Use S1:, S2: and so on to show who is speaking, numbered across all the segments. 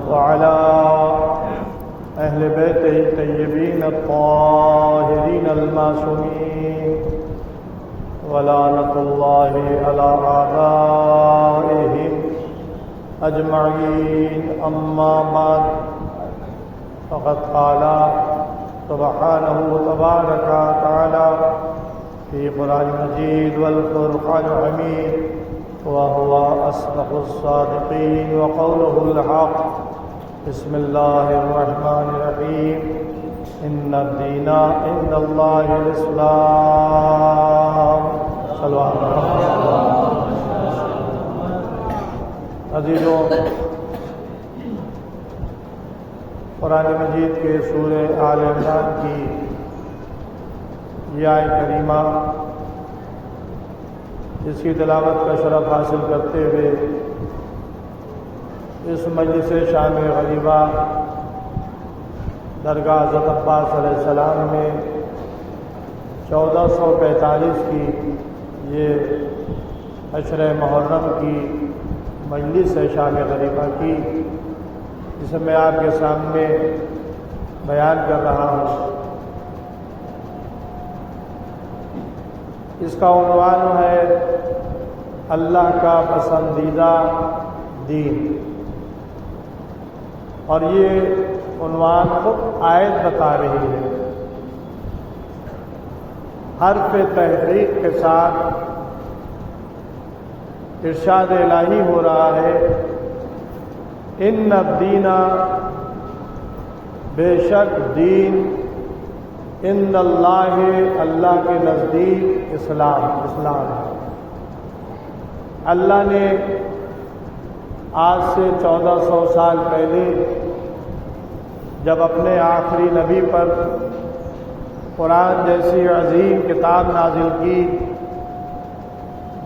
S1: وعلى أهل بيته الطيبين الطاهرين المعصومين ولعنة الله على أعدائهم أجمعين. أما بعد فقد قال سبحانه تبارك وتعالى في قرآن المجيد والفرقان الحميد وهو أصدق الصادقين وقوله الحق. بسم الله الرحمن الرحيم. إن الدين عند الله الإسلام. صلوا على محمد. عزیزوں، قرآن مجید کے سورہ آل عمران کی یہ آیت کریمہ جس کی تلاوت کا شرف حاصل کرتے ہوئے اس مجلس شام غریبہ درگاہ حضرت عباس علیہ السلام میں 1445 کی یہ عشر محرم کی مجلس ہے شام غریبہ کی، جسے میں آپ کے سامنے بیان کر رہا ہوں. اس کا عنوان ہے اللہ کا پسندیدہ دین، اور یہ عنوان خود آیت بتا رہی ہے. حرف تحریک کے ساتھ ارشاد الہی ہو رہا ہے، ان الدین، بے شک دین، ان اللہ، اللہ کے نزدیک اسلام ہے. اللہ نے آج سے 1400 سال پہلے جب اپنے آخری نبی پر قرآن جیسی عظیم کتاب نازل کی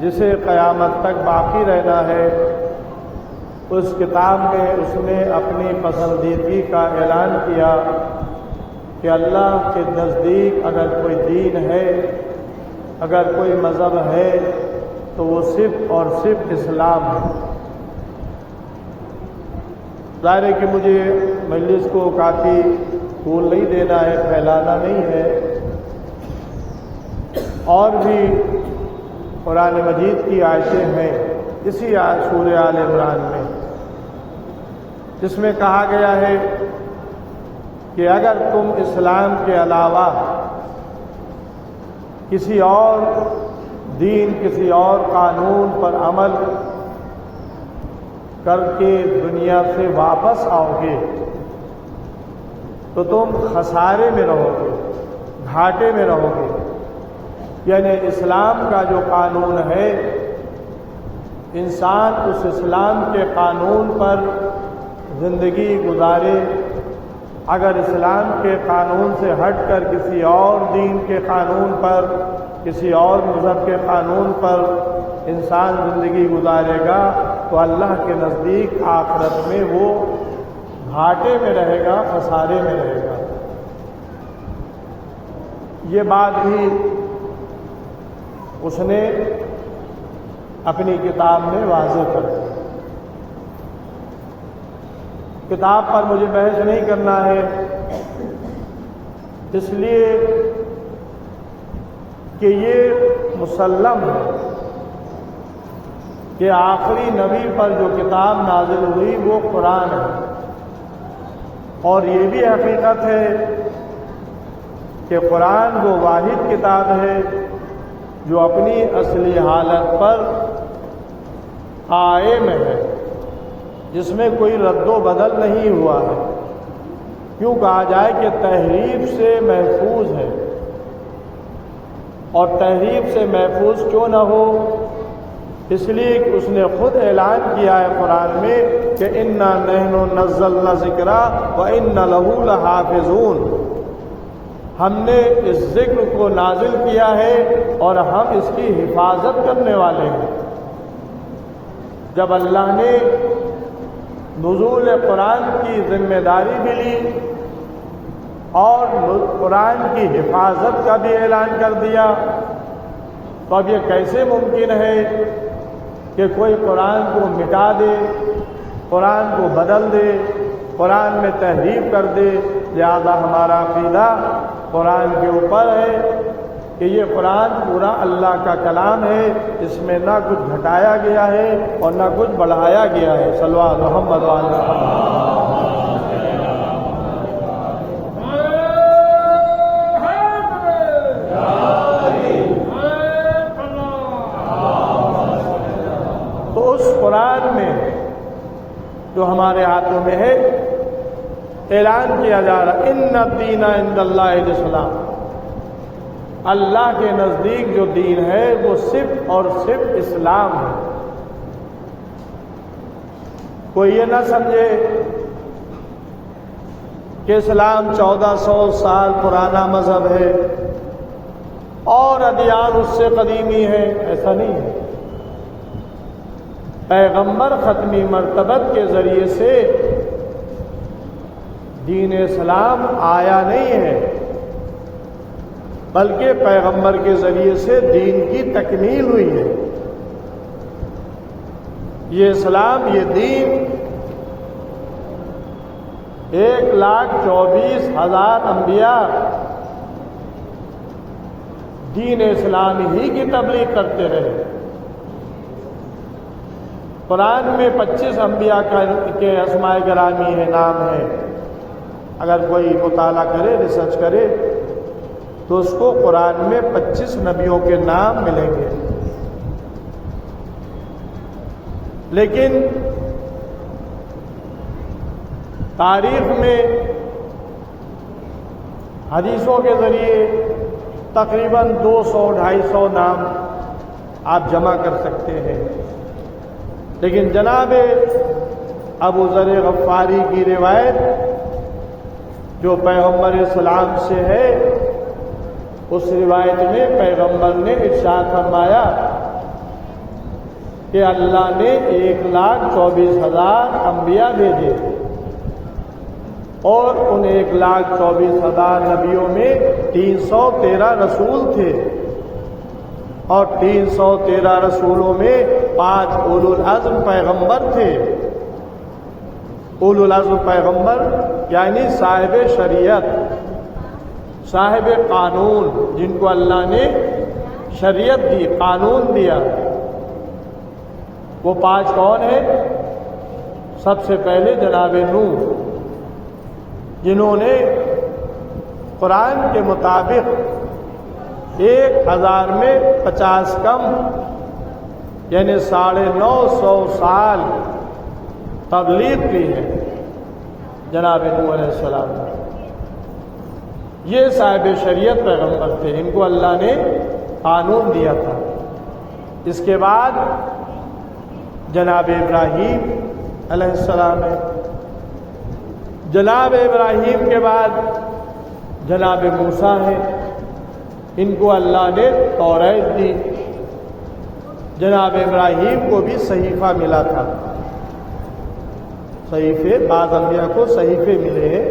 S1: جسے قیامت تک باقی رہنا ہے، اس کتاب میں اس نے اپنی پسندیدگی کا اعلان کیا کہ اللہ کے نزدیک اگر کوئی دین ہے، اگر کوئی مذہب ہے تو وہ صرف اور صرف اسلام ہے. ظاہر ہے کہ مجھے مجلس کو کافی طول نہیں دینا ہے، پھیلانا نہیں ہے. اور بھی قرآن مجید کی آیتیں ہیں اسی سورہ آل عمران میں، جس میں کہا گیا ہے کہ اگر تم اسلام کے علاوہ کسی اور دین، کسی اور قانون پر عمل کر کے دنیا سے واپس آؤ گے تو تم خسارے میں رہو گے، گھاٹے میں رہو گے. یعنی اسلام کا جو قانون ہے، انسان اس اسلام کے قانون پر زندگی گزارے. اگر اسلام کے قانون سے ہٹ کر کسی اور دین کے قانون پر، کسی اور مذہب کے قانون پر انسان زندگی گزارے گا تو اللہ کے نزدیک آخرت میں وہ گھاٹے میں رہے گا، خسارے میں رہے گا. یہ بات بھی اس نے اپنی کتاب میں واضح کر دی. کتاب پر مجھے بحث نہیں کرنا ہے، اس لیے کہ یہ مسلم ہے کہ آخری نبی پر جو کتاب نازل ہوئی وہ قرآن ہے. اور یہ بھی حقیقت ہے کہ قرآن وہ واحد کتاب ہے جو اپنی اصلی حالت پر قائم ہے، جس میں کوئی رد و بدل نہیں ہوا ہے. کیوں کہا جائے کہ تحریف سے محفوظ ہے، اور تحریف سے محفوظ کیوں نہ ہو؟ اس لیے کہ اس نے خود اعلان کیا ہے قرآن میں کہ اِنَّا نَحْنُ نَزَّلْنَا الذِّكْرَ وَإِنَّا لَهُ لَحَافِظُونَ. ہم نے اس ذکر کو نازل کیا ہے اور ہم اس کی حفاظت کرنے والے ہیں. جب اللہ نے نزول قرآن کی ذمہ داری بھی لی اور قرآن کی حفاظت کا بھی اعلان کر دیا، تو اب یہ کیسے ممکن ہے کہ کوئی قرآن کو مٹا دے، قرآن کو بدل دے، قرآن میں تحریف کر دے، لہذا ہمارا عقیدہ قرآن کے اوپر ہے کہ یہ قرآن پورا اللہ کا کلام ہے، اس میں نہ کچھ گھٹایا گیا ہے اور نہ کچھ بڑھایا گیا ہے۔ صلوات محمد وعلی محمد۔ تو اس قرآن میں جو ہمارے ہاتھوں میں ہے اعلان کیا جا رہا ان الدین عند اللہ الاسلام، اللہ کے نزدیک جو دین ہے وہ صرف اور صرف اسلام ہے۔ کوئی یہ نہ سمجھے کہ اسلام 1400 سال پرانا مذہب ہے اور ادیان اس سے قدیمی ہے، ایسا نہیں ہے۔ پیغمبر ختمی مرتبت کے ذریعے سے دین اسلام آیا نہیں ہے، بلکہ پیغمبر کے ذریعے سے دین کی تکمیل ہوئی ہے۔ یہ اسلام، یہ دین 1,24,000 انبیاء دین اسلام ہی کی تبلیغ کرتے رہے۔ قرآن میں 25 انبیاء کے اسماء گرامی ہے، نام ہے۔ اگر کوئی مطالعہ کرے، ریسرچ کرے تو اس کو قرآن میں 25 نبیوں کے نام ملیں گے۔ لیکن تاریخ میں حدیثوں کے ذریعے تقریباً 200-250 نام آپ جمع کر سکتے ہیں، لیکن جناب ابو ذر غفاری کی روایت جو پیغمبر اسلام سے ہے، اس روایت میں پیغمبر نے ارشاد فرمایا کہ اللہ نے 1,24,000 انبیاء بھیجے اور ان 1,24,000 نبیوں میں 313 رسول تھے، اور 313 رسولوں میں 5 اولو العزم پیغمبر تھے۔ اولو العزم پیغمبر یعنی صاحب شریعت، صاحب قانون، جن کو اللہ نے شریعت دی، قانون دیا۔ وہ 5 کون ہیں؟ سب سے پہلے جناب نوح، جنہوں نے قرآن کے مطابق 1000 میں 50 کم یعنی 950 سال تبلیغ کی ہے جناب نوح علیہ السلام۔ یہ صاحب شریعت پیغمبر تھے، ان کو اللہ نے قانون دیا تھا۔ اس کے بعد جناب ابراہیم علیہ السلام ہے، جناب ابراہیم کے بعد جناب موسیٰ ہے، ان کو اللہ نے توریت دی۔ جناب ابراہیم کو بھی صحیفہ ملا تھا، صحیفے، بعض انبیاء کو صحیفے ملے ہیں،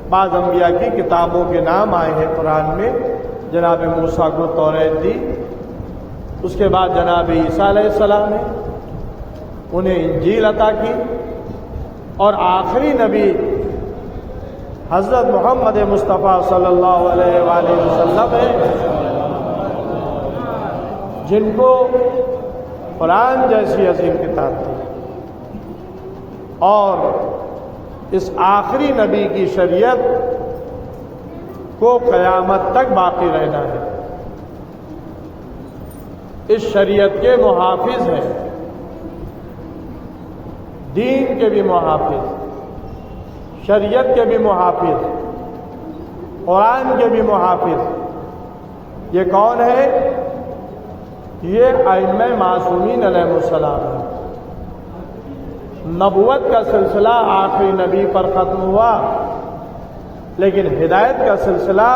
S1: بعض انبیاء کی کتابوں کے نام آئے ہیں قرآن میں۔ جناب موسیٰ کو توریت دی، اس کے بعد جناب عیسیٰ علیہ السلام نے انہیں انجیل عطا کی، اور آخری نبی حضرت محمد مصطفیٰ صلی اللہ علیہ وآلہ وسلم ہیں، جن کو قرآن جیسی عظیم کتاب تھی، اور اس آخری نبی کی شریعت کو قیامت تک باقی رہنا ہے۔ اس شریعت کے محافظ ہیں، دین کے بھی محافظ، شریعت کے بھی محافظ، قرآن کے بھی محافظ۔ یہ کون ہے؟ یہ ائمہ معصومین علیہ السلام ہے۔ نبوت کا سلسلہ آخری نبی پر ختم ہوا، لیکن ہدایت کا سلسلہ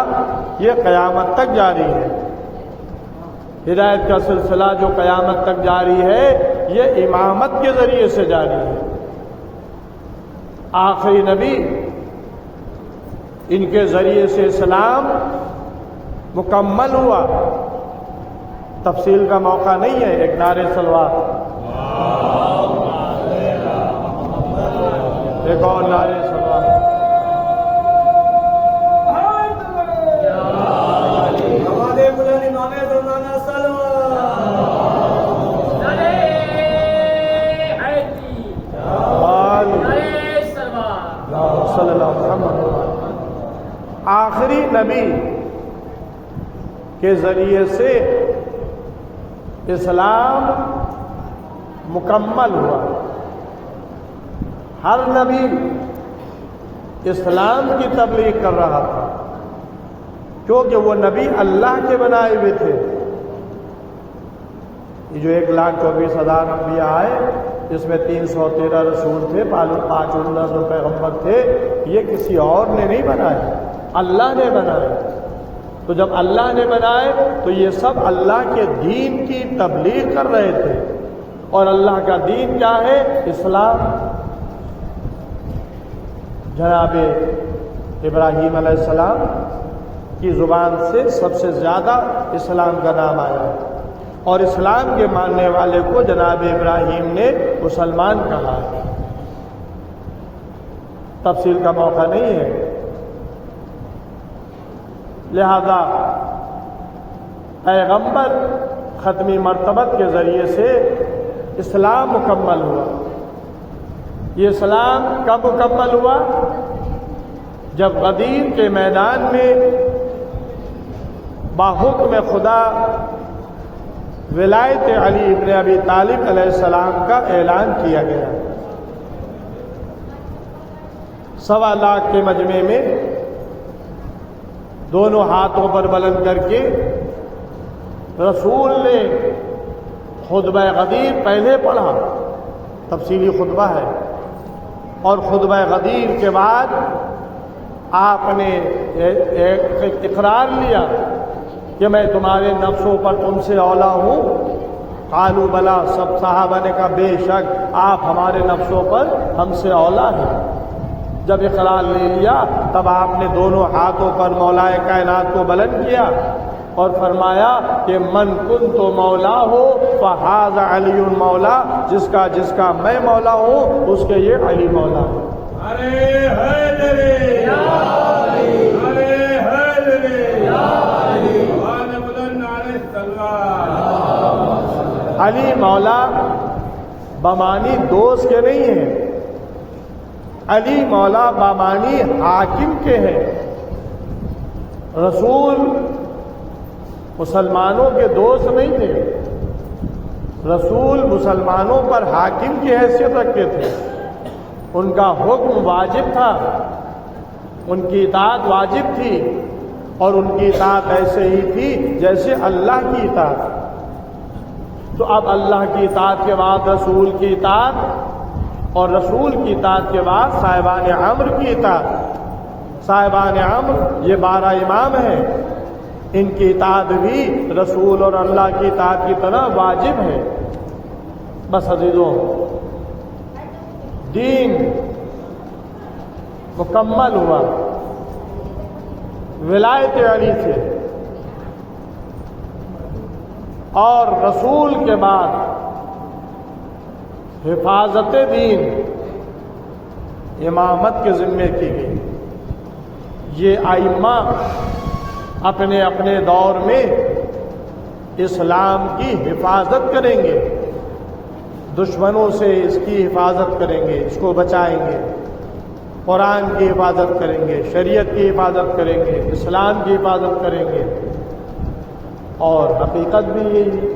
S1: یہ قیامت تک جاری ہے۔ ہدایت کا سلسلہ جو قیامت تک جاری ہے، یہ امامت کے ذریعے سے جاری ہے۔ آخری نبی، ان کے ذریعے سے اسلام مکمل ہوا۔ تفصیل کا موقع نہیں ہے، ایک نعرے صلوات، ایک اور نعرے صلوات۔ آخری نبی کے ذریعے سے اسلام مکمل ہوا۔ ہر نبی اسلام کی تبلیغ کر رہا تھا کیونکہ وہ نبی اللہ کے بنائے ہوئے تھے۔ یہ جو 1,24,000 انبیاء آئے، جس میں 313 رسول تھے، 519 پیغمبر تھے، یہ کسی اور نے نہیں بنائے، اللہ نے بنائے۔ تو جب اللہ نے بنائے تو یہ سب اللہ کے دین کی تبلیغ کر رہے تھے، اور اللہ کا دین کیا ہے؟ اسلام۔ جناب ابراہیم علیہ السلام کی زبان سے سب سے زیادہ اسلام کا نام آیا ہے، اور اسلام کے ماننے والے کو جناب ابراہیم نے مسلمان کہا ہے۔ تفصیل کا موقع نہیں ہے، لہذا پیغمبر ختمی مرتبت کے ذریعے سے اسلام مکمل ہوا۔ یہ اسلام کب مکمل ہوا؟ جب غدیر کے میدان میں باحکم خدا ولایت علی ابن ابی طالب علیہ السلام کا اعلان کیا گیا۔ 1.25 لاکھ کے مجمع میں دونوں ہاتھوں پر بلند کر کے رسول نے خطبہ غدیر پہلے پڑھا، تفصیلی خطبہ ہے، اور خطبہ غدیر کے بعد آپ نے ایک اقرار لیا کہ میں تمہارے نفسوں پر تم سے اولا ہوں۔ قالوا بلا، سب صحابہ نے کہا بے شک آپ ہمارے نفسوں پر ہم سے اولا ہیں۔ جب اقرار لے لیا تب آپ نے دونوں ہاتھوں پر مولا کائنات کو بلند کیا اور فرمایا کہ من کنت مولا ہو فہذا علی مولا، جس کا میں مولا ہوں اس کے یہ علی مولا ہے۔
S2: ارے حیدری یا علی، ارے حیدری یا علی، وان بلند علیہ السلام۔
S1: علی مولا بمانی دوست کے نہیں ہیں، علی مولا بمانی حاکم کے ہیں۔ رسول مسلمانوں کے دوست نہیں تھے، رسول مسلمانوں پر حاکم کی حیثیت رکھتے تھے، ان کا حکم واجب تھا، ان کی اطاعت واجب تھی، اور ان کی اطاعت ایسے ہی تھی جیسے اللہ کی اطاعت۔ تو اب اللہ کی اطاعت کے بعد رسول کی اطاعت، اور رسول کی اطاعت کے بعد صاحبان امر کی اطاعت۔ صاحبان امر یہ 12 امام ہیں، ان کی اطاعت بھی رسول اور اللہ کی اطاعت کی طرح واجب ہے۔ بس عزیزوں، دین مکمل ہوا ولایت علی سے، اور رسول کے بعد حفاظت دین امامت کے ذمے کی گئی۔ یہ ائمہ اپنے اپنے دور میں اسلام کی حفاظت کریں گے، دشمنوں سے اس کی حفاظت کریں گے، اس کو بچائیں گے، قرآن کی حفاظت کریں گے، شریعت کی حفاظت کریں گے، اسلام کی حفاظت کریں گے۔ اور حقیقت بھی یہی ہے،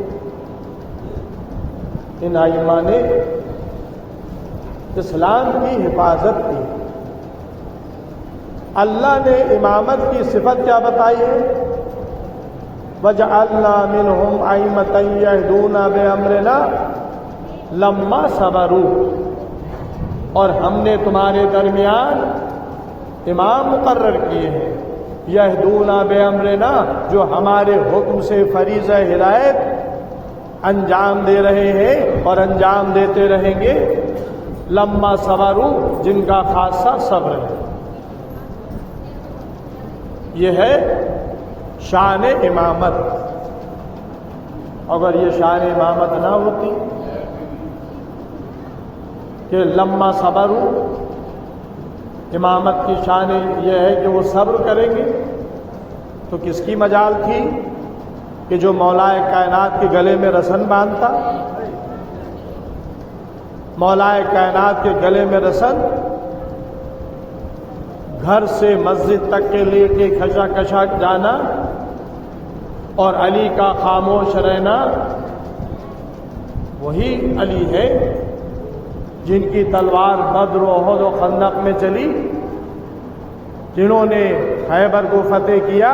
S1: ان ائمہ نے اسلام کی حفاظت کی۔ اللہ نے امامت کی صفت کیا بتائی ہے؟ وَجَعَلْنَا مِنْهُمْ أَئِمَّةً يَهْدُونَ بِأَمْرِنَا لَمَّا صَبَرُوا، اور ہم نے تمہارے درمیان امام مقرر کیے ہیں، یہدون بِأَمْرِنَا، جو ہمارے حکم سے فریضہ ہدایت انجام دے رہے ہیں اور انجام دیتے رہیں گے، لما صبروا، جن کا خاصہ صبر ہے۔ یہ ہے شان امامت۔ اگر یہ شان امامت نہ ہوتی کہ لما صبروا، امامت کی شان یہ ہے کہ وہ صبر کریں گے، تو کس کی مجال تھی کہ جو مولا کائنات کے گلے میں رسن باندھتا؟ مولا کائنات کے گلے میں رسن گھر سے مسجد تک کے لے کے کھچا کھچا جانا اور علی کا خاموش رہنا، وہی علی ہے جن کی تلوار بدر و احد و خندق میں چلی، جنہوں نے خیبر کو فتح کیا،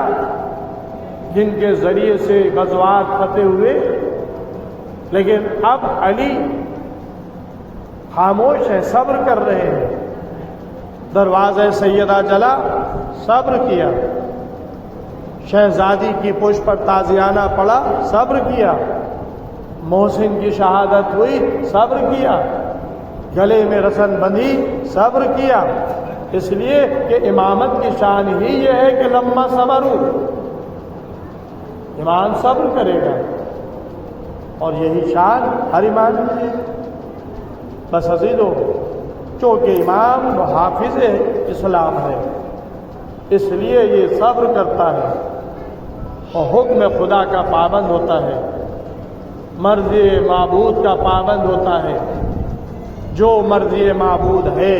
S1: جن کے ذریعے سے غزوات فتح ہوئے، لیکن اب علی خاموش ہے، صبر کر رہے ہیں۔ دروازہ سیدہ چلا، صبر کیا۔ شہزادی کی پشت پر تازیانہ پڑا، صبر کیا۔ محسن کی شہادت ہوئی، صبر کیا۔ گلے میں رسن بندھی، صبر کیا، اس لیے کہ امامت کی شان ہی یہ ہے کہ لما صبرو، امام صبر کرے گا، اور یہی شان ہر امام کی ہے۔ بس عزیزو، چونکہ امام محافظ اسلام ہے، اس لیے یہ صبر کرتا ہے اور حکم خدا کا پابند ہوتا ہے، مرضی معبود کا پابند ہوتا ہے۔ جو مرضی معبود ہے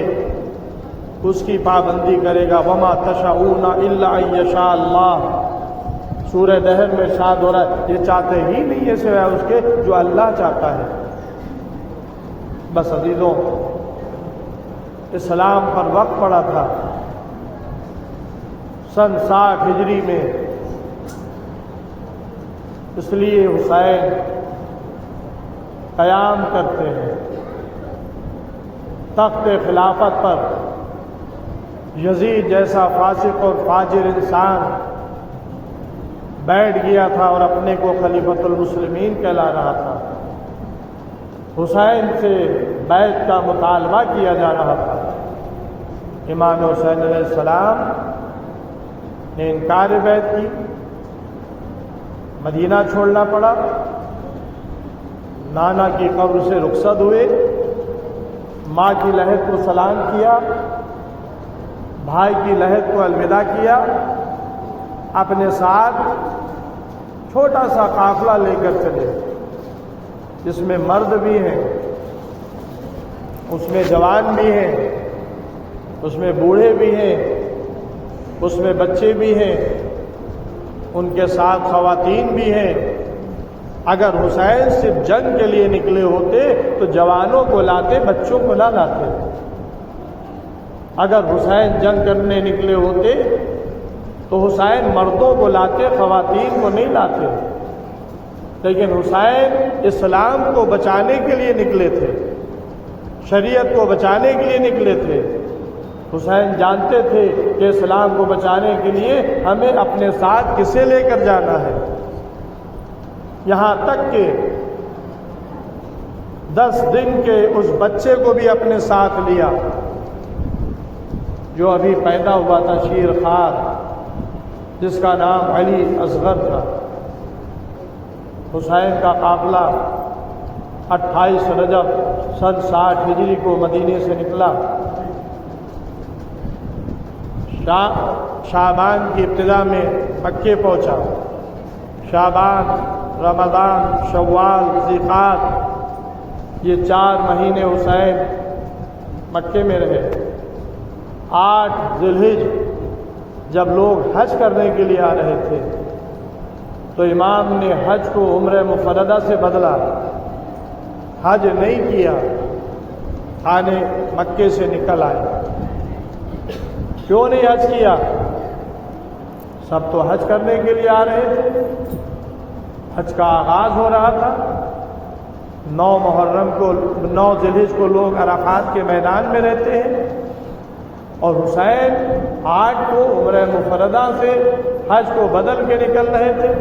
S1: اس کی پابندی کرے گا۔ وما تشاؤون الا ان یشاء اللہ، سورہ دہر میں ارشاد ہو رہا ہے یہ چاہتے ہی نہیں ہے سوائے اس کے جو اللہ چاہتا ہے۔ بس عزیزوں، اسلام پر وقت پڑا تھا سن 60 ہجری میں، اس لیے حسین قیام کرتے ہیں تخت خلافت پر۔ یزید جیسا فاسق اور فاجر انسان بیٹھ گیا تھا اور اپنے کو خلیفۃ المسلمین کہلا رہا تھا۔ حسین سے بیعت کا مطالبہ کیا جا رہا تھا۔ امام حسین علیہ السلام نے انکار بیعت کی، مدینہ چھوڑنا پڑا، نانا کی قبر سے رخصت ہوئے، ماں کی لحد کو سلام کیا، بھائی کی لحد کو الوداع کیا، اپنے ساتھ چھوٹا سا قافلہ لے کر چلے، جس میں مرد بھی ہیں، اس میں جوان بھی ہیں، اس میں بوڑھے بھی ہیں، اس میں بچے بھی ہیں، ان کے ساتھ خواتین بھی ہیں۔ اگر حسین صرف جنگ کے لیے نکلے ہوتے تو جوانوں کو لاتے، بچوں کو نہ لاتے۔ اگر حسین جنگ کرنے نکلے ہوتے تو حسین مردوں کو لاتے، خواتین کو نہیں لاتے۔ لیکن حسین اسلام کو بچانے کے لیے نکلے تھے، شریعت کو بچانے کے لیے نکلے تھے۔ حسین جانتے تھے کہ اسلام کو بچانے کے لیے ہمیں اپنے ساتھ کسے لے کر جانا ہے، یہاں تک کہ 10 دن کے اس بچے کو بھی اپنے ساتھ لیا جو ابھی پیدا ہوا تھا، شیر خوار، جس کا نام علی اصغر تھا۔ حسین کا قافلہ 28 رجب سن 60 ہجری کو مدینے سے نکلا۔ شعبان کی ابتدا میں مکے پہنچا۔ شعبان، رمضان، شوال، ذیقعد، یہ 4 مہینے حسین مکے میں رہے۔ 8 ذی الحجہ جب لوگ حج کرنے کے لیے آ رہے تھے تو امام نے حج کو عمرہ مفردہ سے بدلا، حج نہیں کیا، آنے مکے سے نکل آئے۔ کیوں نہیں حج کیا؟ سب تو حج کرنے کے لیے آ رہے تھے، حج کا آغاز ہو رہا تھا۔ 9 محرم کو، 9 ذی الحجہ کو لوگ عرفات کے میدان میں رہتے ہیں، اور حسین 8 کو عمرہ مفردہ سے حج کو بدل کے نکل رہے تھے۔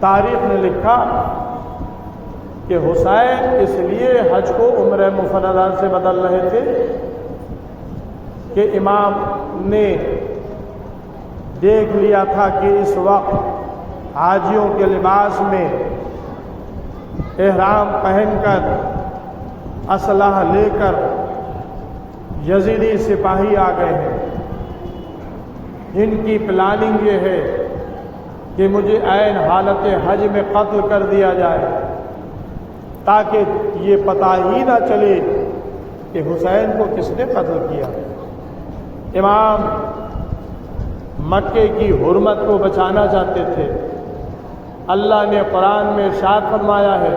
S1: تاریخ نے لکھا کہ حسین اس لیے حج کو عمرہ مفردہ سے بدل رہے تھے کہ امام نے دیکھ لیا تھا کہ اس وقت حاجیوں کے لباس میں احرام پہن کر، اسلحہ لے کر یزیدی سپاہی آ گئے ہیں۔ ان کی پلاننگ یہ ہے کہ مجھے عین حالت حج میں قتل کر دیا جائے تاکہ یہ پتہ ہی نہ چلے کہ حسین کو کس نے قتل کیا۔ امام مکے کی حرمت کو بچانا چاہتے تھے۔ اللہ نے قرآن میں ارشاد فرمایا ہے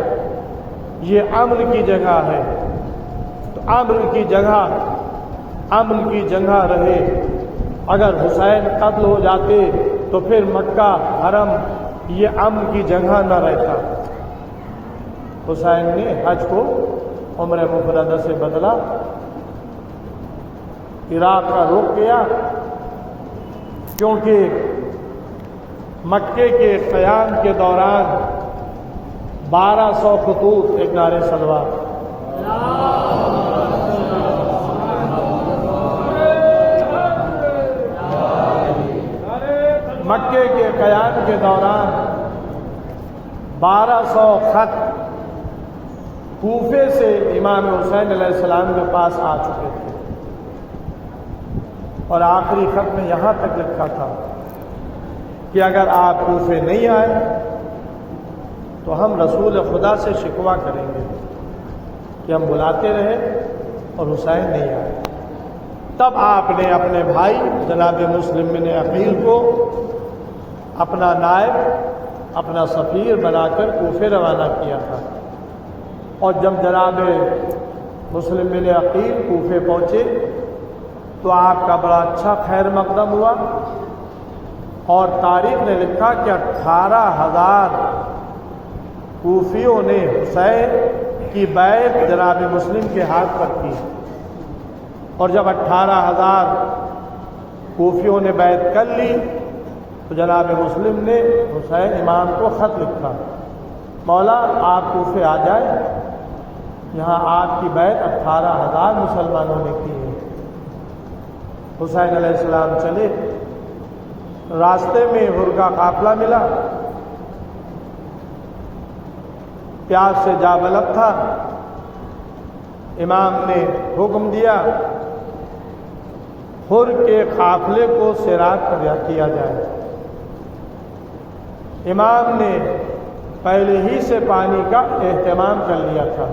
S1: یہ امن کی جگہ ہے، تو امن کی جگہ رہے۔ اگر حسین قتل ہو جاتے تو پھر مکہ حرم یہ امن کی جگہ نہ رہتا۔ حسین نے حج کو عمرہ مفردہ سے بدلا، عراق کا رخ کیا، کیونکہ مکے کے قیام کے دوران 1200 خطوط، ایک نعرہ صلوات، مکے کے قیام کے دوران 1200 خط کوفے سے امام حسین علیہ السلام کے پاس آ چکے تھے، اور آخری خط میں یہاں تک لکھا تھا کہ اگر آپ کوفے نہیں آئے تو ہم رسول خدا سے شکوہ کریں گے کہ ہم بلاتے رہے اور حسین نہیں آئے۔ تب آپ نے اپنے بھائی جناب مسلم بن عقیل کو اپنا نائب، اپنا سفیر بنا کر کوفے روانہ کیا تھا، اور جب جناب مسلم بن عقیل کوفے پہنچے تو آپ کا بڑا اچھا خیر مقدم ہوا، اور تاریخ نے لکھا کہ 18,000 کوفیوں نے حسین کی بیعت جناب مسلم کے ہاتھ پر کی، اور جب 18,000 کوفیوں نے بیعت کر لی تو جناب مسلم نے حسین امام کو خط لکھا، مولا آپ کوفے آ جائیں، یہاں آپ کی بیعت 18,000 مسلمانوں نے کی ہے۔ حسین علیہ السلام چلے، راستے میں حر کا قافلہ ملا، پیاس سے جا بلب تھا، امام نے حکم دیا حر کے قافلے کو سیراب کیا جائے۔ امام نے پہلے ہی سے پانی کا اہتمام کر لیا تھا،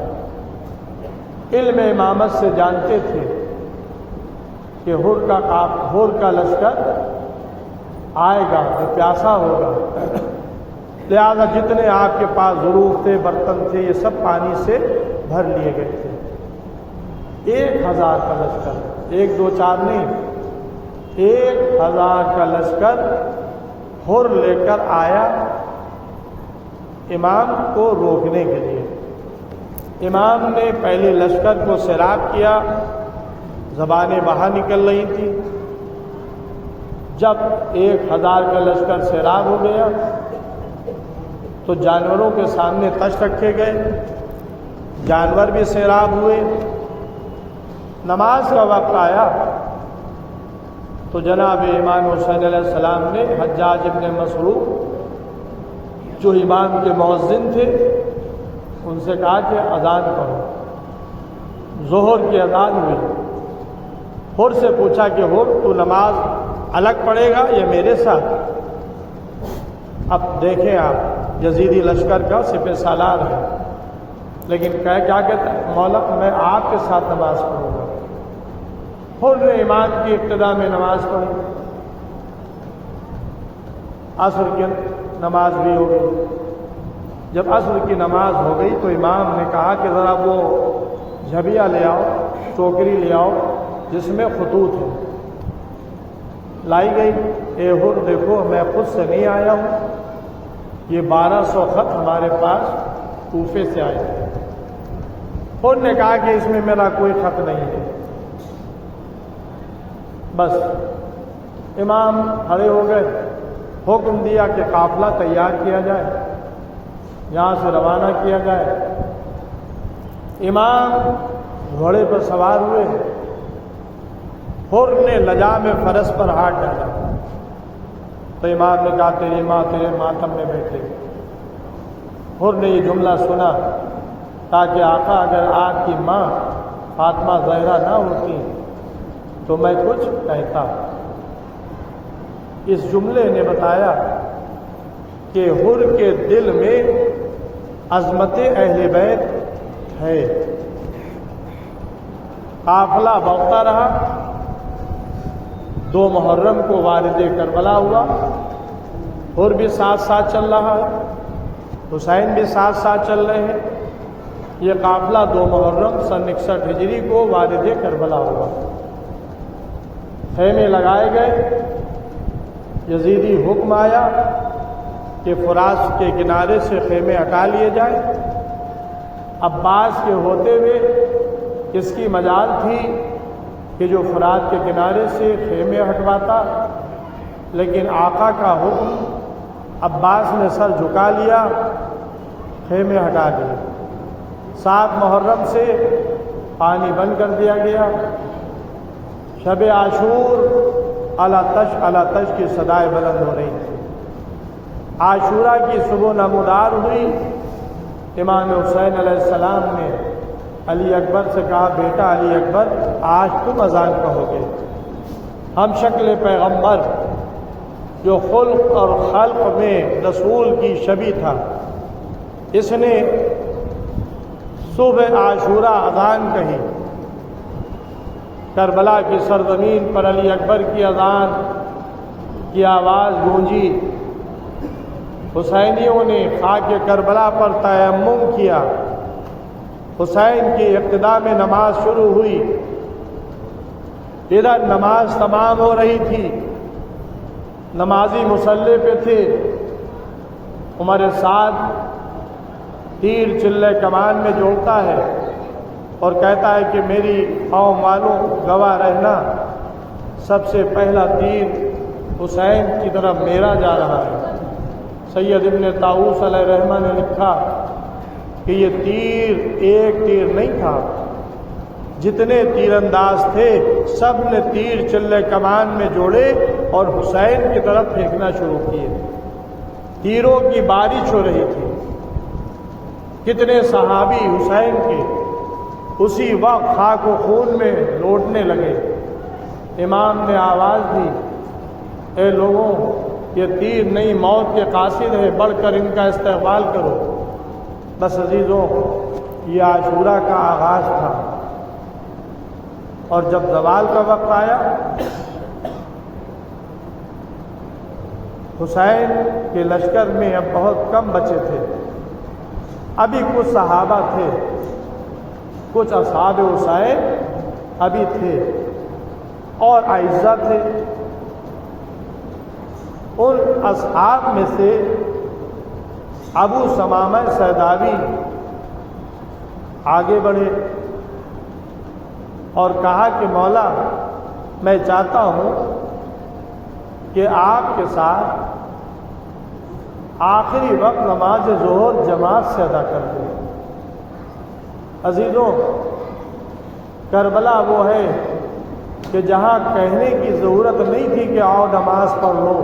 S1: علم امامت سے جانتے تھے کہ حر کا لشکر آئے گا جو پیاسا ہوگا، لہذا جتنے آپ کے پاس ضرورت تھے، برتن تھے، یہ سب پانی سے بھر لیے گئے تھے۔ 1,000 کا لشکر، 1 2 4 نہیں، 1,000 کا لشکر حر لے کر آیا امام کو روکنے کے لیے۔ امام نے پہلے لشکر کو سیراب کیا، زبانیں باہر نکل رہی تھیں۔ جب 1,000 کا لشکر سیراب ہو گیا تو جانوروں کے سامنے تشت رکھے گئے، جانور بھی سیراب ہوئے۔ نماز کا وقت آیا تو جناب امام حسین علیہ السلام نے حجاج ابن مسروق جو امام کے مؤذن تھے ان سے کہا کہ اذان کرو۔ ظہر کی اذان ہوئی، حر سے پوچھا کہ حر تو نماز الگ پڑھے گا یا میرے ساتھ؟ اب دیکھیں آپ، یزیدی لشکر کا سپہ سالار ہے، لیکن کیا کہتا ہے؟ مولا میں آپ کے ساتھ نماز پڑھوں گا۔ حر نے امام کی ابتدا میں نماز پڑھی، عصر کی نماز بھی ہو گئی۔ جب عصر کی نماز ہو گئی تو امام نے کہا کہ ذرا وہ جھبیا لے آؤ، ٹوکری لے آؤ جس میں خطوط ہے۔ لائی گئی۔ اے حر دیکھو میں خود سے نہیں آیا ہوں، یہ 1200 خط ہمارے پاس کوفے سے آئے تھے۔ حر نے کہا کہ اس میں میرا کوئی خط نہیں ہے۔ بس امام کھڑے ہو گئے، حکم دیا کہ قافلہ تیار کیا جائے، یہاں سے روانہ کیا جائے۔ امام گھوڑے پر سوار ہوئے، حر نے لجا میں فرس پر ہاتھ ڈالا تو امام نے کہا تیری ماں تیرے ماتم میں بیٹھے گی۔ حر نے یہ جملہ سنا تاکہ آقا اگر آپ کی ماں فاطمہ زہرا نہ ہوتی تو میں کچھ کہتا۔ اس جملے نے بتایا کہ حر کے دل میں عظمت اہل بیت ہے۔ قافلہ بڑھتا رہا، 2 محرم کو وارد کربلا ہوا، اور بھی ساتھ ساتھ چل رہا ہے، حسین بھی ساتھ ساتھ چل رہے ہیں۔ یہ قافلہ 2 محرم سن 61 ہجری کو وارد کربلا ہوا۔ خیمے لگائے گئے، یزیدی حکم آیا کہ فرات کے کنارے سے خیمے ہٹا لیے جائیں۔ عباس کے ہوتے ہوئے اس کی مجال تھی کہ جو فرات کے کنارے سے خیمے ہٹواتا، لیکن آقا کا حکم، عباس نے سر جھکا لیا، خیمے ہٹا دیے۔ 7 محرم سے پانی بند کر دیا گیا۔ شب عاشور الا تش کی صدائیں بلند ہو رہی تھی۔ عاشورہ کی صبح نمودار ہوئی۔ امام حسین علیہ السلام نے علی اکبر سے کہا، بیٹا علی اکبر، آج تم اذان کہو گے۔ ہم شکل پیغمبر جو خلق اور خلق میں رسول کی شبیہ تھا، اس نے صبح عاشورہ اذان کہی۔ کربلا کی سرزمین پر علی اکبر کی اذان کی آواز گونجی۔ حسینیوں نے خاک کربلا پر تیمم کیا۔ حسین کی ابتدا میں نماز شروع ہوئی۔ ادھر نماز تمام ہو رہی تھی، نمازی مصلی پہ تھے۔ عمر سعد تیر چلے کمان میں جوڑتا ہے اور کہتا ہے کہ میری قوم والوں گواہ رہنا، سب سے پہلا تیر حسین کی طرف میرا جا رہا ہے۔ سید ابن طاؤس علیہ رحمہ نے لکھا کہ یہ تیر ایک تیر نہیں تھا، جتنے تیر انداز تھے سب نے تیر چلے کمان میں جوڑے اور حسین کی طرف پھینکنا شروع کیے۔ تیروں کی بارش ہو رہی تھی۔ کتنے صحابی حسین کے اسی وقت خاک و خون میں لوٹنے لگے۔ امام نے آواز دی، اے لوگوں، یہ تیر نہیں، موت کے قاصد ہے، بڑھ کر ان کا استقبال کرو۔ بس عزیزوں، یہ عاشورہ کا آغاز تھا، اور جب زوال کا وقت آیا، حسین کے لشکر میں اب بہت کم بچے تھے۔ ابھی کچھ صحابہ تھے، کچھ اصحاب حسین ابھی تھے اور اعزہ تھے۔ ان اصحاب میں سے ابو ثمامہ سیداوی آگے بڑھے اور کہا کہ مولا، میں چاہتا ہوں کہ آپ کے ساتھ آخری وقت نماز ظہر جماعت سے ادا کر دیں۔ عزیزوں، کربلا وہ ہے کہ جہاں کہنے کی ضرورت نہیں تھی کہ آؤ نماز پڑھ لو۔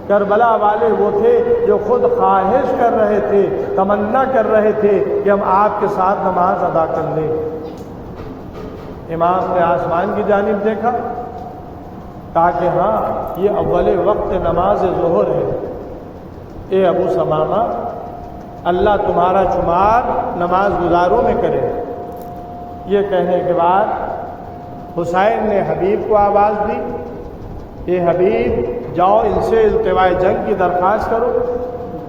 S1: کربلا والے وہ تھے جو خود خواہش کر رہے تھے، تمنا کر رہے تھے کہ ہم آپ کے ساتھ نماز ادا کر لیں۔ امام نے آسمان کی جانب دیکھا، کہا کہ ہاں، یہ اول وقت نماز ظہر ہے۔ اے ابو ثمامہ، اللہ تمہارا شمار نماز گزاروں میں کرے۔ یہ کہنے کے بعد حسین نے حبیب کو آواز دی، اے حبیب، جاؤ ان سے التواء جنگ کی درخواست کرو،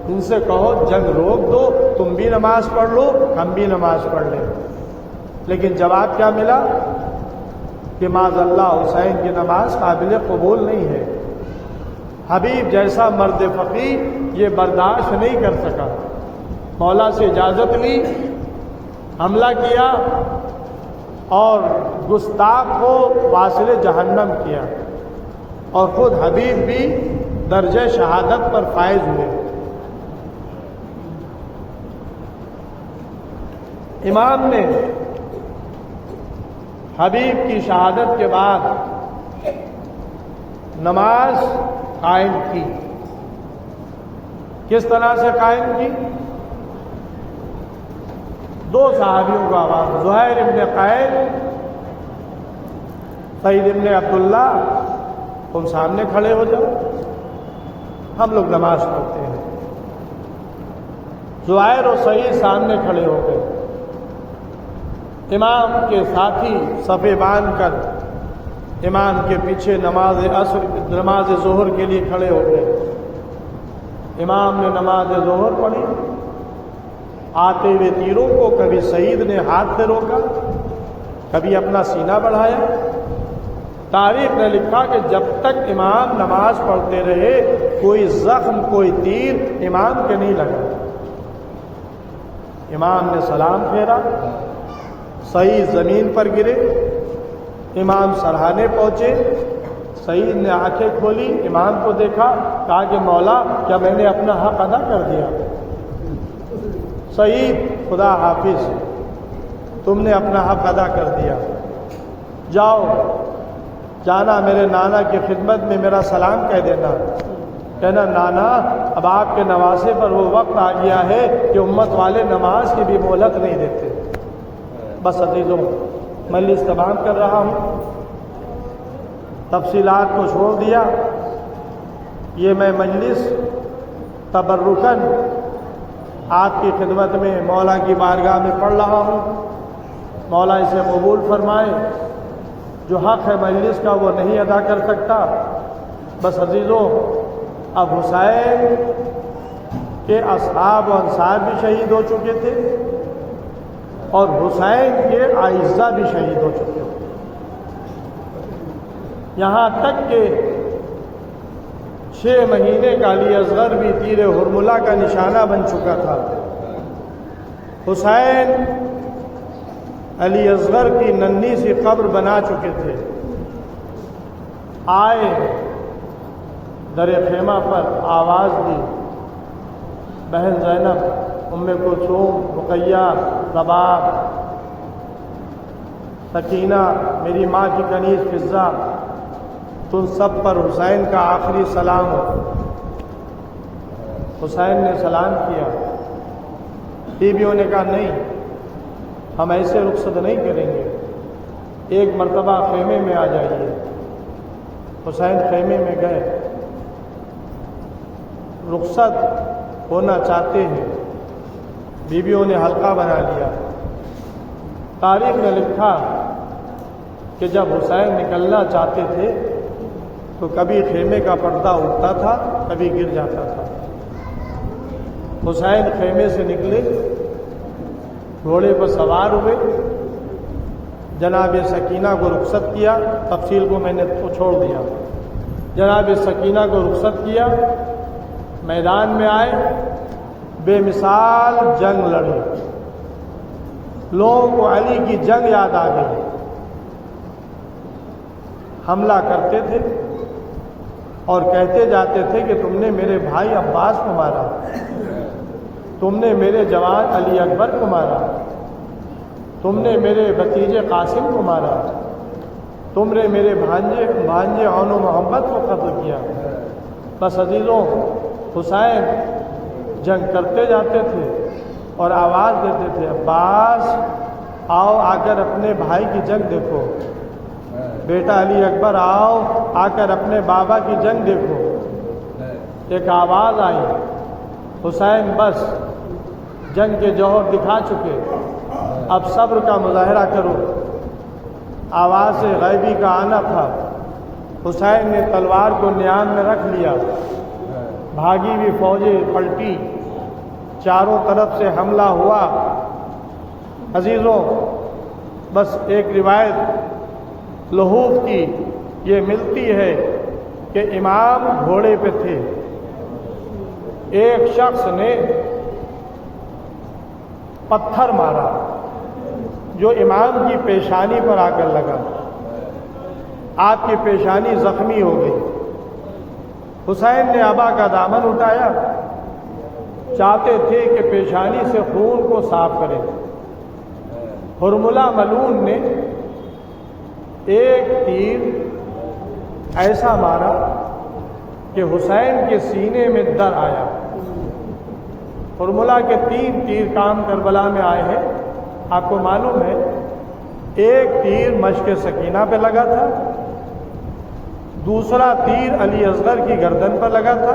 S1: ان سے کہو جنگ روک دو، تم بھی نماز پڑھ لو، ہم بھی نماز پڑھ لیں۔ لیکن جواب کیا ملا کہ معاذ اللہ، حسین کی نماز قابل قبول نہیں ہے۔ حبیب جیسا مرد فقیہ یہ برداشت نہیں کر سکا، مولا سے اجازت لی، حملہ کیا اور گستاخ کو واصل جہنم کیا، اور خود حبیب بھی درجہ شہادت پر فائز ہوئے۔ امام نے حبیب کی شہادت کے بعد نماز قائم کی۔ کس طرح سے قائم کی؟ 2 صحابیوں کو آواز، زہیر ابن قیس، سعید ابن عبداللہ، تم سامنے کھڑے ہو جاؤ، ہم لوگ نماز پڑھتے ہیں۔ زہیر اور سعید سامنے کھڑے ہو گئے۔ امام کے ساتھی صفے باندھ کر امام کے پیچھے نماز ظہر کے لیے کھڑے ہو گئے۔ امام نے نماز ظہر پڑھی، آتے ہوئے تیروں کو کبھی سعید نے ہاتھ سے روکا، کبھی اپنا سینہ بڑھایا۔ تاریخ نے لکھا کہ جب تک امام نماز پڑھتے رہے کوئی زخم کوئی تیر امام کے نہیں لگا۔ امام نے سلام پھیرا، سعید زمین پر گرے، امام سرہانے پہنچے، سعید نے آنکھیں کھولی، امام کو دیکھا، کہا کہ مولا کیا میں نے اپنا حق ادا کر دیا؟ سعید خدا حافظ، تم نے اپنا حق ادا کر دیا، جاؤ جانا میرے نانا کی خدمت میں میرا سلام کہہ دینا، کہنا نانا اب آپ کے نواسے پر وہ وقت آ گیا ہے کہ امت والے نماز کی بھی مہلت نہیں دیتے۔ بس عزیزوں، مجلس تمام کر رہا ہوں، تفصیلات کو چھوڑ دیا، یہ میں مجلس تبرکاً آپ کی خدمت میں مولا کی بارگاہ میں پڑھ رہا ہوں، مولا اسے قبول فرمائے۔ جو حق ہے مجلس کا وہ نہیں ادا کر سکتا۔ بس عزیزوں، اب حسین کے اصحاب و انصار بھی شہید ہو چکے تھے اور حسین کے اعزہ بھی شہید ہو چکے تھے، یہاں تک کہ 6 مہینے کا علی اصغر بھی تیر حرملہ کا نشانہ بن چکا تھا۔ حسین علی اصغر کی ننھی سی قبر بنا چکے تھے، آئے در خیمہ پر آواز دی، بہن زینب، ام کلثوم، رقیہ، رباب، سکینہ، میری ماں کی کنیز فضہ، تم سب پر حسین کا آخری سلام ہو۔ حسین نے سلام کیا، بیویوں نے کہا نہیں، ہم ایسے رخصت نہیں کریں گے، ایک مرتبہ خیمے میں آ جائیے۔ حسین خیمے میں گئے، رخصت ہونا چاہتے ہیں، بیویوں نے حلقہ بنا لیا۔ تاریخ نے لکھا کہ جب حسین نکلنا چاہتے تھے تو کبھی خیمے کا پردہ اٹھتا تھا، کبھی گر جاتا تھا۔ حسین خیمے سے نکلے، گھوڑے پر سوار ہوئے، جناب سکینہ کو رخصت کیا، تفصیل کو میں نے چھوڑ دیا۔ جناب سکینہ کو رخصت کیا، میدان میں آئے، بے مثال جنگ لڑی، لوگوں کو علی کی جنگ یاد آ گئی، حملہ کرتے تھے اور کہتے جاتے تھے کہ تم نے میرے بھائی عباس کو مارا، تم نے میرے جوان علی اکبر کو مارا، تم نے میرے بھتیجے قاسم کو مارا، تم نے میرے بھانجے عون و محمد کو قتل کیا۔ بس عزیزوں، حسین جنگ کرتے جاتے تھے اور آواز دیتے تھے، عباس آؤ آ کر اپنے بھائی کی جنگ دیکھو، بیٹا علی اکبر آؤ آ کر اپنے بابا کی جنگ دیکھو۔ ایک آواز آئی، حسین بس جنگ کے جوہر دکھا چکے، اب صبر کا مظاہرہ کرو۔ آواز سے غیبی کا آنا تھا، حسین نے تلوار کو نیام میں رکھ لیا، بھاگی ہوئی فوجیں پلٹی، چاروں طرف سے حملہ ہوا۔ عزیزوں، بس ایک روایت لحوف کی یہ ملتی ہے کہ امام گھوڑے پہ تھے، ایک شخص نے پتھر مارا جو امام کی پیشانی پر آ کر لگا، آپ کی پیشانی زخمی ہو گئی۔ حسین نے ابا کا دامن اٹھایا، چاہتے تھے کہ پیشانی سے خون کو صاف کرے۔ حرملہ ملعون نے ایک تیر ایسا مارا کہ حسین کے سینے میں در آیا۔ حرملہ کے 3 تیر کام کربلا میں آئے ہیں، آپ کو معلوم ہے، ایک تیر مشق سکینہ پہ لگا تھا، دوسرا تیر علی اصغر کی گردن پر لگا تھا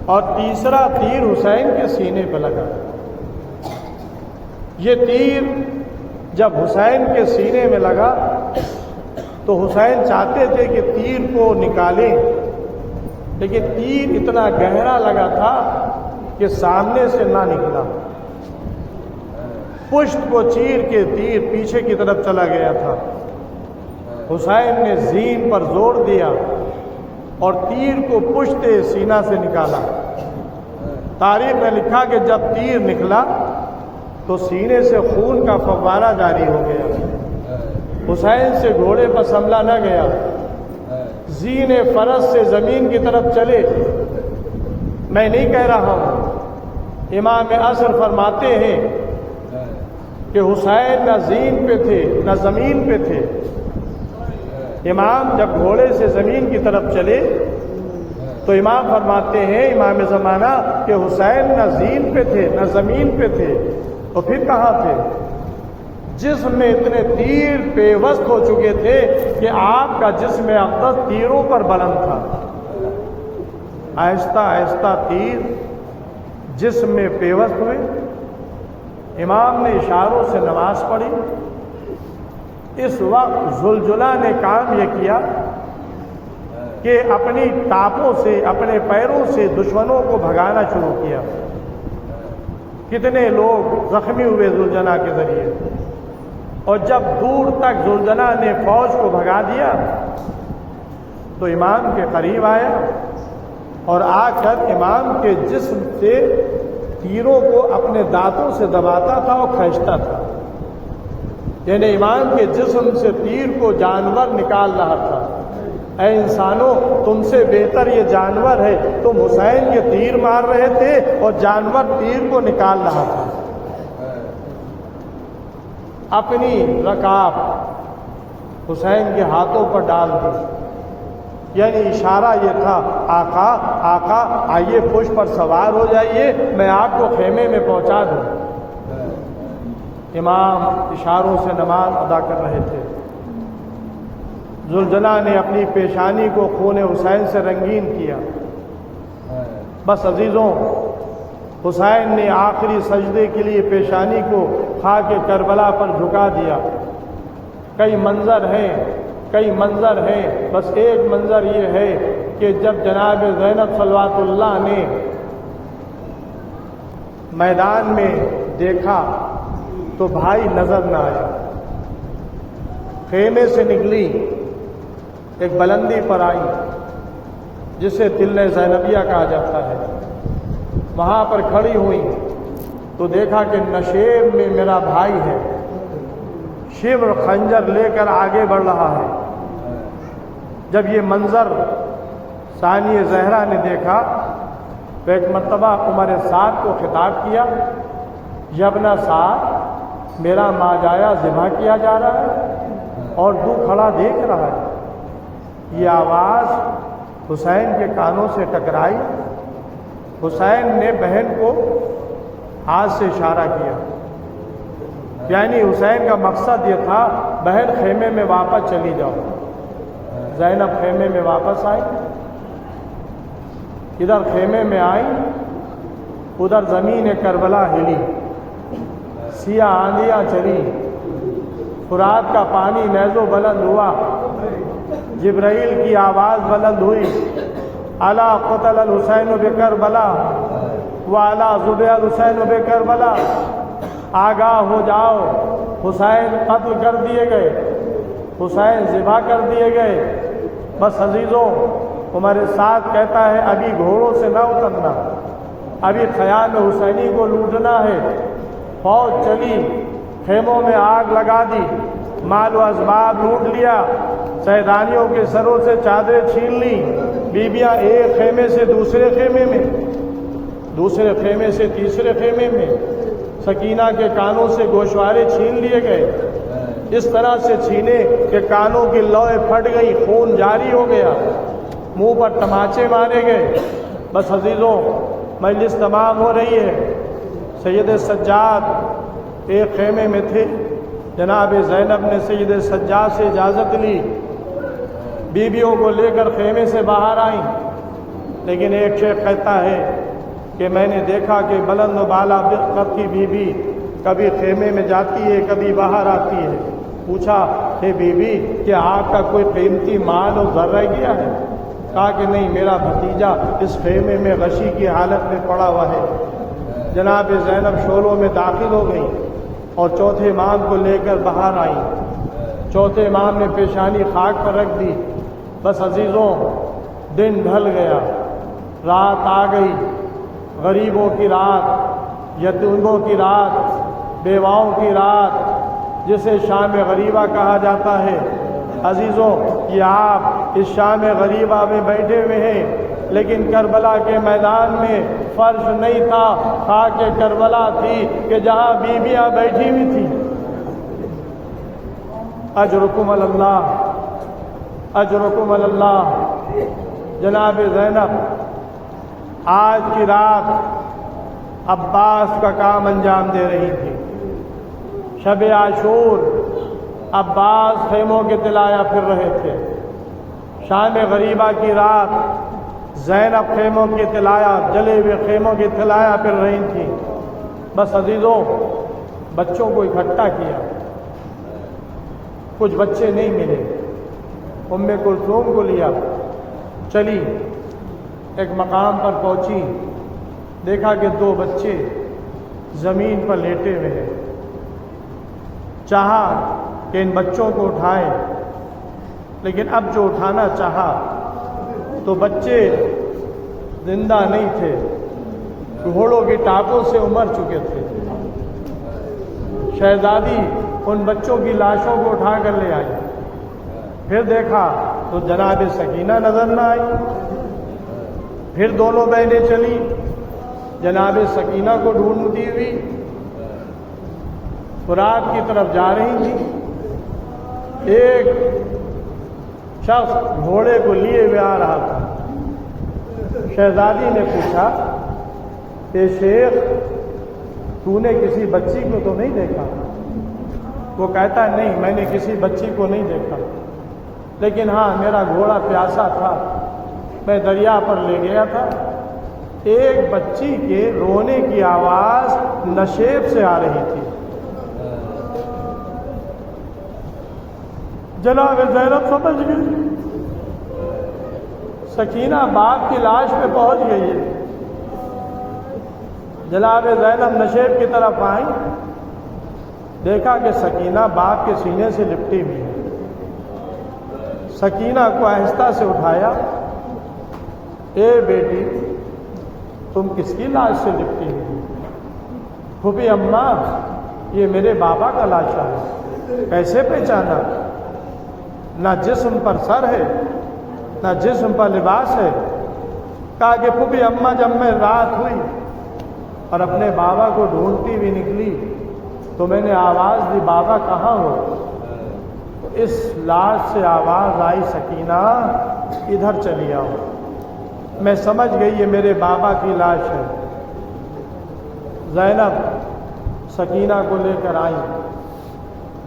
S1: اور تیسرا تیر حسین کے سینے پہ لگا۔ یہ تیر جب حسین کے سینے میں لگا تو حسین چاہتے تھے کہ تیر کو نکالیں، لیکن تیر اتنا گہرا لگا تھا کہ سامنے سے نہ نکلا، پشت کو چیر کے تیر پیچھے کی طرف چلا گیا تھا۔ حسین نے زین پر زور دیا اور تیر کو پشت سینہ سے نکالا۔ تاریخ میں لکھا کہ جب تیر نکلا تو سینے سے خون کا فوارہ جاری ہو گیا۔ حسین سے گھوڑے پر سنبھلا نہ گیا، زین فرس سے زمین کی طرف چلے۔ میں نہیں کہہ رہا ہوں، امام عصر فرماتے ہیں کہ حسین نہ زین پہ تھے نہ زمین پہ تھے۔ امام جب گھوڑے سے زمین کی طرف چلے تو امام فرماتے ہیں، امام زمانہ، کہ حسین نہ زین پہ تھے نہ زمین پہ تھے، تو پھر کہاں تھے؟ جسم میں اتنے تیر پیوست ہو چکے تھے کہ آپ کا جسم اقدس تیروں پر بلند تھا۔ آہستہ آہستہ تیر جسم میں پیوست ہوئے۔ امام نے اشاروں سے نماز پڑھی۔ اس وقت زلزلہ نے کام یہ کیا کہ اپنی ٹاپوں سے، اپنے پیروں سے دشمنوں کو بھگانا شروع کیا۔ کتنے لوگ زخمی ہوئے زلزلہ کے ذریعے، اور جب دور تک زلزلہ نے فوج کو بھگا دیا تو امام کے قریب آیا اور آ کر امام کے جسم سے تیروں کو اپنے دانتوں سے دباتا تھا اور کھینچتا تھا، یعنی امام کے جسم سے تیر کو جانور نکال رہا تھا۔ اے انسانوں، تم سے بہتر یہ جانور ہے، تم حسین کے تیر مار رہے تھے اور جانور تیر کو نکال رہا تھا۔ اپنی رکاب حسین کے ہاتھوں پر ڈال دی، یعنی اشارہ یہ تھا، آقا آقا آئیے پشت پر سوار ہو جائیے، میں آپ کو خیمے میں پہنچا دوں۔ امام اشاروں سے نماز ادا کر رہے تھے۔ زلزلہ نے اپنی پیشانی کو خون حسین سے رنگین کیا۔ بس عزیزوں، حسین نے آخری سجدے کے لیے پیشانی کو خاک کربلا پر جھکا دیا۔ کئی منظر ہیں، بس ایک منظر یہ ہے کہ جب جناب زینب صلوات اللہ نے میدان میں دیکھا تو بھائی نظر نہ آیا۔ خیمے سے نکلی، ایک بلندی پر آئی جسے تلِ زینبیہ کہا جاتا ہے، وہاں پر کھڑی ہوئی تو دیکھا کہ نشیب میں میرا بھائی ہے، شبر خنجر لے کر آگے بڑھ رہا ہے۔ جب یہ منظر ثانیہ زہرا نے دیکھا تو ایک مرتبہ عمر سعد کو خطاب کیا، یبنا سعد، میرا ماجایا ذبح کیا جا رہا ہے اور تو کھڑا دیکھ رہا ہے۔ یہ آواز حسین کے کانوں سے ٹکرائی۔ حسین نے بہن کو ہاتھ سے اشارہ کیا، یعنی حسین کا مقصد یہ تھا، بہن خیمے میں واپس چلی جاؤ۔ زینب خیمے میں واپس آئی، ادھر خیمے میں آئی، ادھر زمین کربلا ہلی، سیاہ آندیاں چلی، فرات کا پانی نیز و بلند ہوا، جبرائیل کی آواز بلند ہوئی، الا قتل الحسین بکربلا وعلا ذبح الحسین بکربلا، آگاہ ہو جاؤ، حسین قتل کر دیے گئے، حسین ذبح کر دیے گئے۔ بس عزیزوں، عمر سعد کہتا ہے ابھی گھوڑوں سے نہ اترنا، ابھی خیام حسینی کو لوٹنا ہے۔ فوج چلی، خیموں میں آگ لگا دی، مال و اسباب لوٹ لیا، سیدانیوں کے سروں سے چادریں چھین لی، بیویاں ایک خیمے سے دوسرے خیمے میں، دوسرے خیمے سے تیسرے خیمے میں، سکینہ کے کانوں سے گوشوارے چھین لیے گئے، اس طرح سے چھینے کہ کانوں کی لوئیں پھٹ گئی، خون جاری ہو گیا، منہ پر تماچے مارے گئے۔ بس عزیزوں، مجلس تمام ہو رہی ہے، سید سجاد ایک خیمے میں تھے، جناب زینب نے سید سجاد سے اجازت لی، بیویوں کو لے کر خیمے سے باہر آئیں، لیکن ایک شیخ کہتا ہے کہ میں نے دیکھا کہ بلند و بالا قد کی بیوی کبھی خیمے میں جاتی ہے، کبھی باہر آتی ہے۔ پوچھا اے بیوی کہ آپ کا کوئی قیمتی مال اور زر رہ گیا ہے؟ کہا کہ نہیں، میرا بھتیجا اس خیمے میں غشی کی حالت میں پڑا ہوا ہے۔ جناب زینب شولوں میں داخل ہو گئی اور چوتھے امام کو لے کر باہر آئیں۔ چوتھے امام نے پیشانی خاک پر رکھ دی۔ بس عزیزوں، دن ڈھل گیا، رات آ گئی، غریبوں کی رات، یتیموں کی رات، بیواؤں کی رات، جسے شام غریبہ کہا جاتا ہے۔ عزیزوں، یہ آپ اس شام غریبہ میں بیٹھے ہوئے ہیں، لیکن کربلا کے میدان میں فرش نہیں تھا، خاک کربلا تھی کہ جہاں بیویاں بیٹھی ہوئی تھیں۔ اجرکم اللہ، اجرکم اللہ۔ جناب زینب آج کی رات عباس کا کام انجام دے رہی تھی۔ شب عاشور عباس خیموں کے طلایا پھر رہے تھے۔ شام غریبہ کی رات زینب خیموں کے طلایا، جلے ہوئے خیموں کے طلایا پھر رہی تھی۔ بس عزیزوں، بچوں کو اکٹھا کیا، کچھ بچے نہیں ملے، ام کلثوم کو لیا، چلی ایک مقام پر پہنچی، دیکھا کہ 2 بچے زمین پر لیٹے ہوئے ہیں۔ چاہا کہ ان بچوں کو اٹھائیں، لیکن اب جو اٹھانا چاہا تو بچے زندہ نہیں تھے، گھوڑوں کی ٹانگوں سے امر چکے تھے۔ شہزادی ان بچوں کی لاشوں کو اٹھا کر لے آئی، پھر دیکھا تو جناب سکینہ نظر نہ آئی۔ پھر دونوں بہنیں چلی، جناب سکینہ کو ڈھونڈتی ہوئی فرات کی طرف جا رہی تھی۔ ایک شخص گھوڑے کو لیے ہوئے آ رہا تھا۔ شہزادی نے پوچھا کہ شیخ، تو نے کسی بچی کو تو نہیں دیکھا؟ وہ کہتا ہے نہیں، میں نے کسی بچی کو نہیں دیکھا، لیکن ہاں میرا گھوڑا پیاسا تھا، میں دریا پر لے گیا تھا، ایک بچی کے رونے کی آواز نشیب سے آ رہی تھی۔ جناب زینب سمجھ گئی، سکینہ باپ کی لاش پہ پہنچ گئی ہے۔ جناب زینب نشیب کی طرف آئیں، دیکھا کہ سکینہ باپ کے سینے سے لپٹی ہوئی ہے۔ سکینہ کو آہستہ سے اٹھایا، اے بیٹی، تم کس کی لاش سے لپٹی ہوئی؟ پھوپھی اماں، یہ میرے بابا کا لاشا ہے۔ کیسے پہچانا؟ نہ جسم پر سر ہے، نہ جسم پر لباس ہے۔ کہا کہ پھوپھی اماں، جب میں رات ہوئی اور اپنے بابا کو ڈھونڈتی ہوئی نکلی تو میں نے آواز دی، بابا کہاں ہو؟ اس لاش سے آواز آئی، سکینہ ادھر چلی آؤ۔ میں سمجھ گئی یہ میرے بابا کی لاش ہے۔ زینب سکینہ کو لے کر آئی،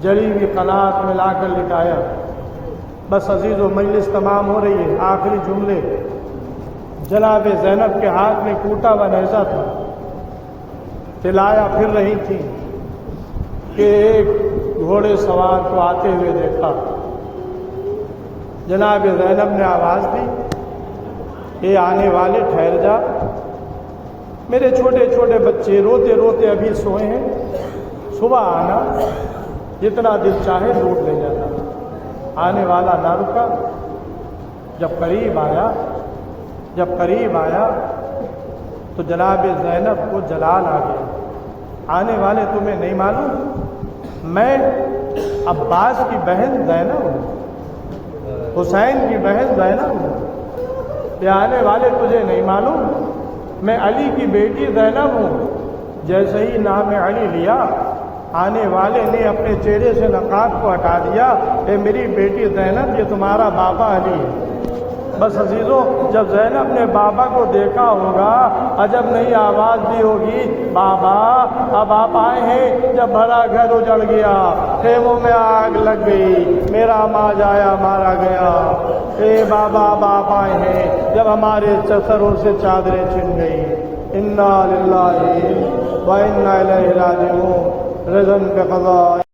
S1: جڑی ہوئی قناعت میں لا کر لٹایا۔ بس عزیزو، مجلس تمام ہو رہی ہے، آخری جملے۔ جناب زینب کے ہاتھ میں ٹوٹا ہوا نیزہ تھا، طلایا پھر رہی تھی کہ ایک گھوڑے سوار کو آتے ہوئے دیکھا۔ جناب زینب نے آواز دی، اے آنے والے ٹھہر جا، میرے چھوٹے چھوٹے بچے روتے روتے ابھی سوئے ہیں، صبح آنا، جتنا دل چاہے لوٹ لے جانا۔ آنے والا نہ رکا، جب قریب آیا تو جناب زینب کو جلال آ گیا۔ آنے والے تمہیں نہیں معلوم، میں عباس کی بہن زینب ہوں، حسین کی بہن زینب ہوں۔ یہ آنے والے تجھے نہیں معلوم، میں علی کی بیٹی زینب ہوں۔ جیسے ہی نام علی لیا، آنے والے نے اپنے چہرے سے نقاب کو ہٹا دیا، اے میری بیٹی زینب، یہ تمہارا بابا علی ہے۔ بس عزیزوں، جب زینب نے بابا کو دیکھا ہوگا، عجب نہیں آواز دی ہوگی، بابا اب آپ آئے ہیں۔ جب بھرا گھر اجڑ گیا، خیموں میں آگ لگ گئی، میرا ماج آیا مارا گیا، اے بابا اب آپ آئے ہیں، جب ہمارے سروں سے چادریں چھن گئی۔ انا للہ و انا الیہ راجعون۔ رضن بقضاء